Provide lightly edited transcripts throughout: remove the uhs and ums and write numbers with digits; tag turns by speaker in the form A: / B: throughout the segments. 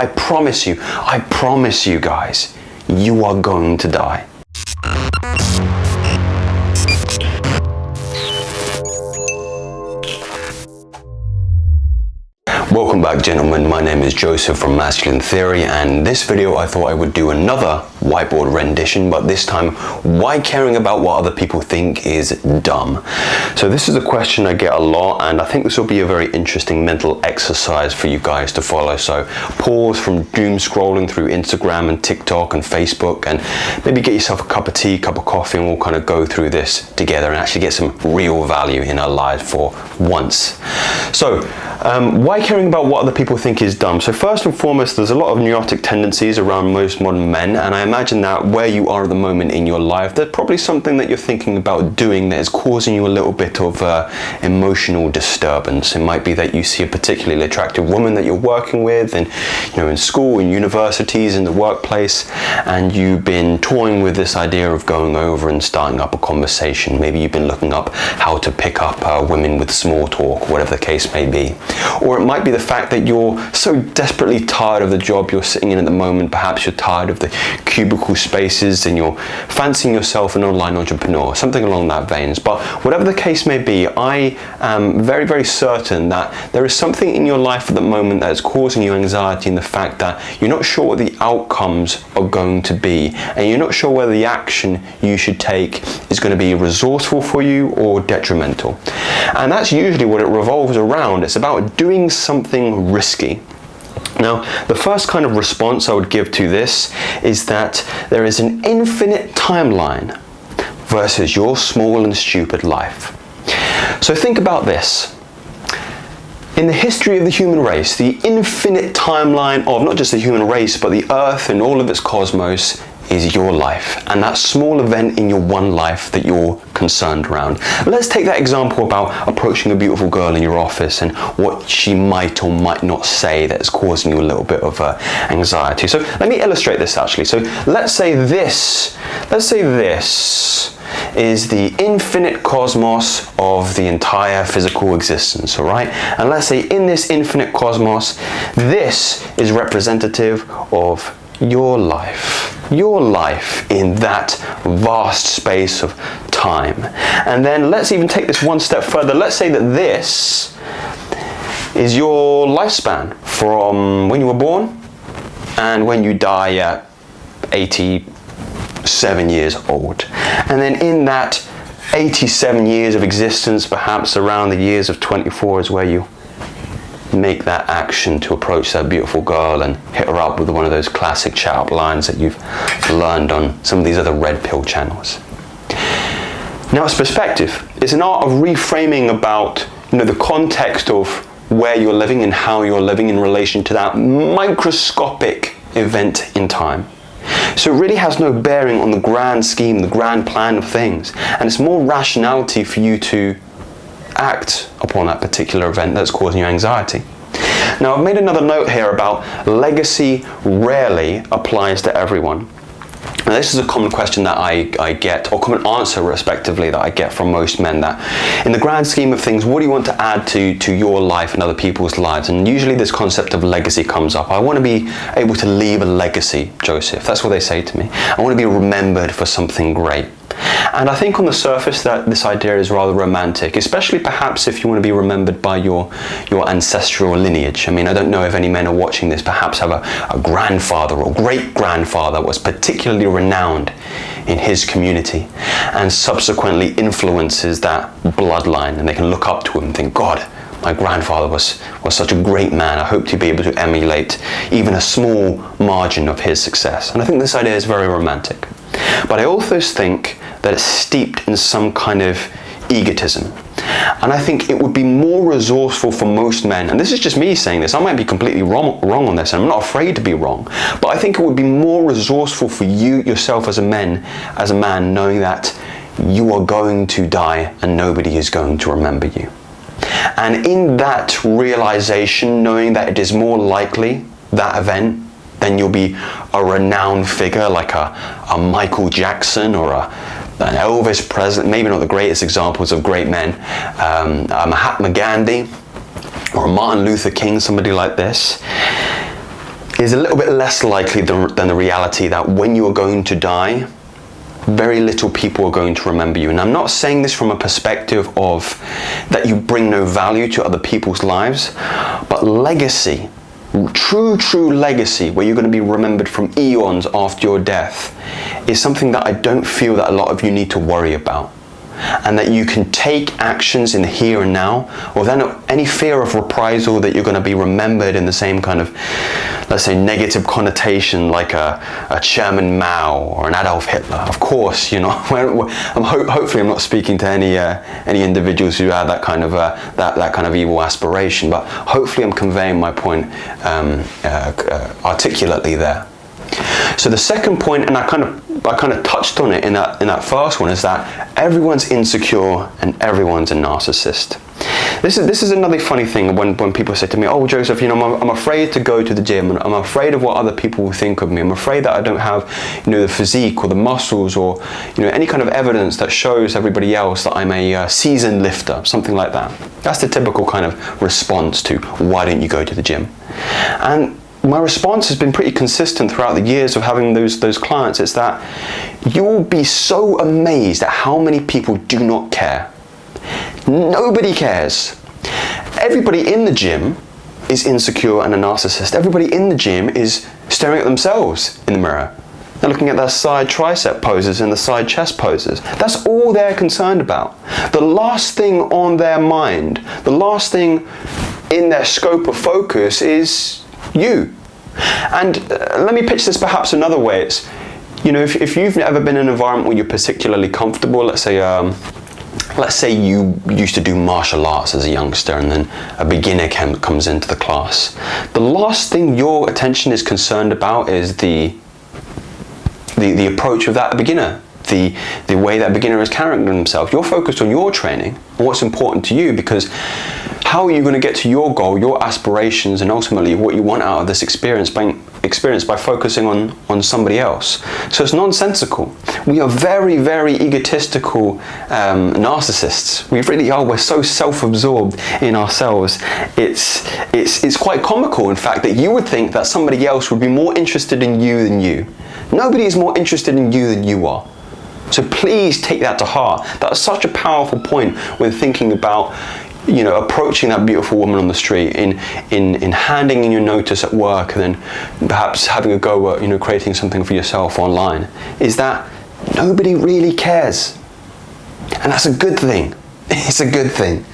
A: I promise you guys, you are going to die. Welcome back, gentlemen. My name is Joseph from Masculine Theory, and in this video I thought I would do another whiteboard rendition, but this time, why caring about what other people think is dumb? So this is a question I get a lot, and I think this will be a very interesting mental exercise for you guys to follow. So pause from doom scrolling through Instagram and TikTok and Facebook, and maybe get yourself a cup of tea, cup of coffee, and we'll kind of go through this together and actually get some real value in our lives for once. So why caring about what other people think is dumb? So first and foremost, there's a lot of neurotic tendencies around most modern men, and I imagine that where you are at the moment in your life, there's probably something that you're thinking about doing that is causing you a little bit of emotional disturbance. It might be that you see a particularly attractive woman that you're working with, and in school, in universities, in the workplace, and you've been toying with this idea of going over and starting up a conversation. Maybe you've been looking up how to pick up women with small talk, whatever the case may be. Or it might be the fact that you're so desperately tired of the job you're sitting in at the moment. Perhaps you're tired of the cubicle spaces and you're fancying yourself an online entrepreneur, something along that veins. But whatever the case may be, I am very, very certain that there is something in your life at the moment that is causing you anxiety, in the fact that you're not sure what the outcomes are going to be, and you're not sure whether the action you should take is going to be resourceful for you or detrimental. And that's usually what it revolves around. It's about doing something risky. Now, the first kind of response I would give to this is that there is an infinite timeline versus your small and stupid life. So think about this. In the history of the human race, the infinite timeline of not just the human race, but the earth and all of its cosmos is your life, and that small event in your one life that you're concerned around. Let's take that example about approaching a beautiful girl in your office and what she might or might not say that is causing you a little bit of anxiety. So let me illustrate this actually. So let's say this is the infinite cosmos of the entire physical existence, all right? And let's say in this infinite cosmos, this is representative of your life in that vast space of time. And then let's even take this one step further. Let's say that this is your lifespan from when you were born and when you die at 87 years old. And then in that 87 years of existence, perhaps around the years of 24 is where you make that action to approach that beautiful girl and hit her up with one of those classic chat up lines that you've learned on some of these other red pill channels. Now it's perspective. It's an art of reframing about the context of where you're living and how you're living in relation to that microscopic event in time. So it really has no bearing on the grand scheme, the grand plan of things, and it's more rationality for you to act upon that particular event that's causing you anxiety. Now, I've made another note here about legacy rarely applies to everyone. Now, this is a common question that I get, or common answer respectively, that I get from most men, that in the grand scheme of things, what do you want to add to your life and other people's lives? And usually this concept of legacy comes up. I want to be able to leave a legacy, Joseph. That's what they say to me. I want to be remembered for something great. And I think on the surface that this idea is rather romantic, especially perhaps if you want to be remembered by your ancestral lineage. I mean, I don't know if any men are watching this perhaps have a grandfather or great-grandfather was particularly renowned in his community and subsequently influences that bloodline, and they can look up to him and think, God, my grandfather was such a great man. I hope to be able to emulate even a small margin of his success. And I think this idea is very romantic. But I also think that it's steeped in some kind of egotism. And I think it would be more resourceful for most men, and this is just me saying this, I might be completely wrong on this, and I'm not afraid to be wrong, but I think it would be more resourceful for you yourself as a man, knowing that you are going to die and nobody is going to remember you. And in that realization, knowing that it is more likely, that event, then you'll be a renowned figure like a Michael Jackson or an Elvis Presley, maybe not the greatest examples of great men, a Mahatma Gandhi or a Martin Luther King, somebody like this. is a little bit less likely than the reality that when you are going to die, very little people are going to remember you. And I'm not saying this from a perspective of that you bring no value to other people's lives, but legacy, true legacy, where you're going to be remembered from eons after your death, is something that I don't feel that a lot of you need to worry about. And that you can take actions in the here and now without any fear of reprisal, that you're going to be remembered in the same kind of, let's say, negative connotation like a Chairman Mao or an Adolf Hitler. Of course, you know, hopefully I'm not speaking to any individuals who have that kind of that kind of evil aspiration, but hopefully I'm conveying my point articulately there. So the second point, and I kind of touched on it in that first one, is that everyone's insecure and everyone's a narcissist. This is another funny thing when people say to me, "Oh, Joseph, you know, I'm afraid to go to the gym, and I'm afraid of what other people will think of me. I'm afraid that I don't have, you know, the physique or the muscles or, you know, any kind of evidence that shows everybody else that I'm a seasoned lifter," something like that. That's the typical kind of response to why don't you go to the gym? And my response has been pretty consistent throughout the years of having those clients. It's that you'll be so amazed at how many people do not care. Nobody cares. Everybody in the gym is insecure and a narcissist. Everybody in the gym is staring at themselves in the mirror. They're looking at their side tricep poses and the side chest poses. That's all they're concerned about. The last thing on their mind, the last thing in their scope of focus is you. And let me pitch this perhaps another way. It's, you know, if you've ever been in an environment where you're particularly comfortable, let's say you used to do martial arts as a youngster and then a beginner comes into the class. The last thing your attention is concerned about is the approach of that beginner, the way that beginner is carrying themselves. You're focused on your training and what's important to you, because how are you going to get to your goal, your aspirations, and ultimately what you want out of this experience by focusing on somebody else? So it's nonsensical. We are very, very egotistical narcissists. We really are. We're so self-absorbed in ourselves. It's quite comical, in fact, that you would think that somebody else would be more interested in you than you. Nobody is more interested in you than you are. So please take that to heart. That's such a powerful point when thinking about, you know, approaching that beautiful woman on the street, in handing in your notice at work, and then perhaps having a go at, you know, creating something for yourself online, is that nobody really cares. And that's a good thing. It's a good thing.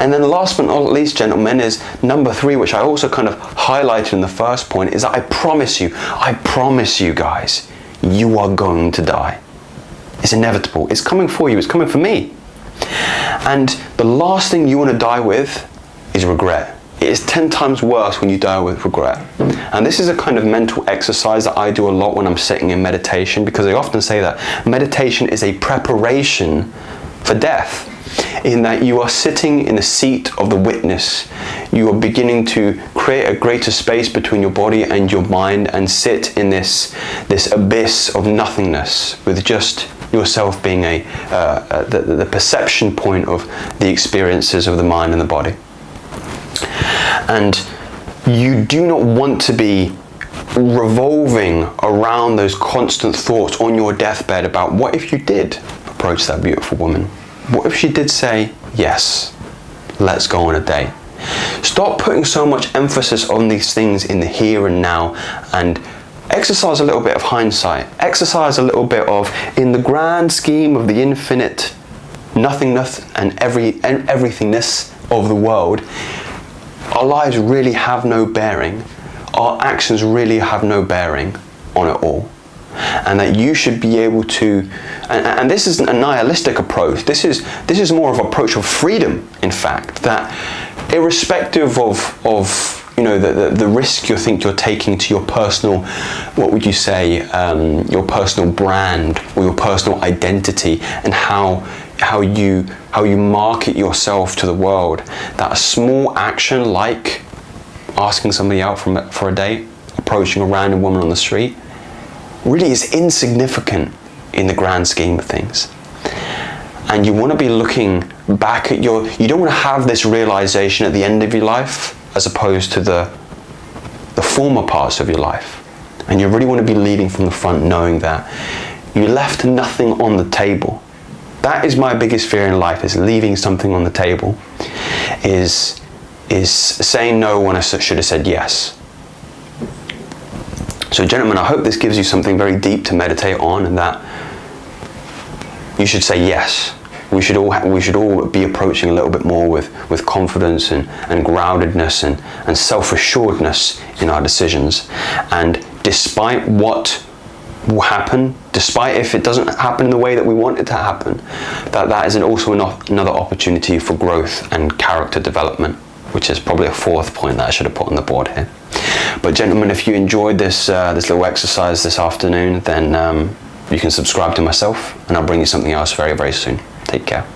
A: And then last but not least, gentlemen, is number 3, which I also kind of highlighted in the first point, is that I promise you guys, you are going to die. It's inevitable. It's coming for you. It's coming for me. And the last thing you want to die with is regret. It is 10 times worse when you die with regret. And this is a kind of mental exercise that I do a lot when I'm sitting in meditation, because I often say that meditation is a preparation for death, in that you are sitting in the seat of the witness. You are beginning to create a greater space between your body and your mind and sit in this abyss of nothingness, with just yourself being the perception point of the experiences of the mind and the body. And you do not want to be revolving around those constant thoughts on your deathbed about what if you did approach that beautiful woman? What if she did say, yes, let's go on a date? Stop putting so much emphasis on these things in the here and now, and exercise a little bit of hindsight. Exercise a little bit of, in the grand scheme of the infinite nothingness and everythingness of the world, our lives really have no bearing. Our actions really have no bearing on it all. And that you should be able to, and this isn't a nihilistic approach, this is more of an approach of freedom, in fact, that irrespective of you know, the risk you think you're taking to your personal, what would you say, your personal brand or your personal identity, and how you market yourself to the world, that a small action like asking somebody out for a date, approaching a random woman on the street, really is insignificant in the grand scheme of things. And you want to be looking back at you don't want to have this realization at the end of your life, as opposed to the the former parts of your life. And you really want to be leading from the front, knowing that you left nothing on the table. That is my biggest fear in life, is leaving something on the table, is saying no when I should have said yes. So gentlemen, I hope this gives you something very deep to meditate on, and that you should say yes. We should all be approaching a little bit more with confidence and groundedness and self-assuredness in our decisions. And despite what will happen, despite if it doesn't happen in the way that we want it to happen, that is also another opportunity for growth and character development, which is probably a fourth point that I should have put on the board here. But gentlemen, if you enjoyed this little exercise this afternoon, then you can subscribe to myself, and I'll bring you something else very, very soon. Take care.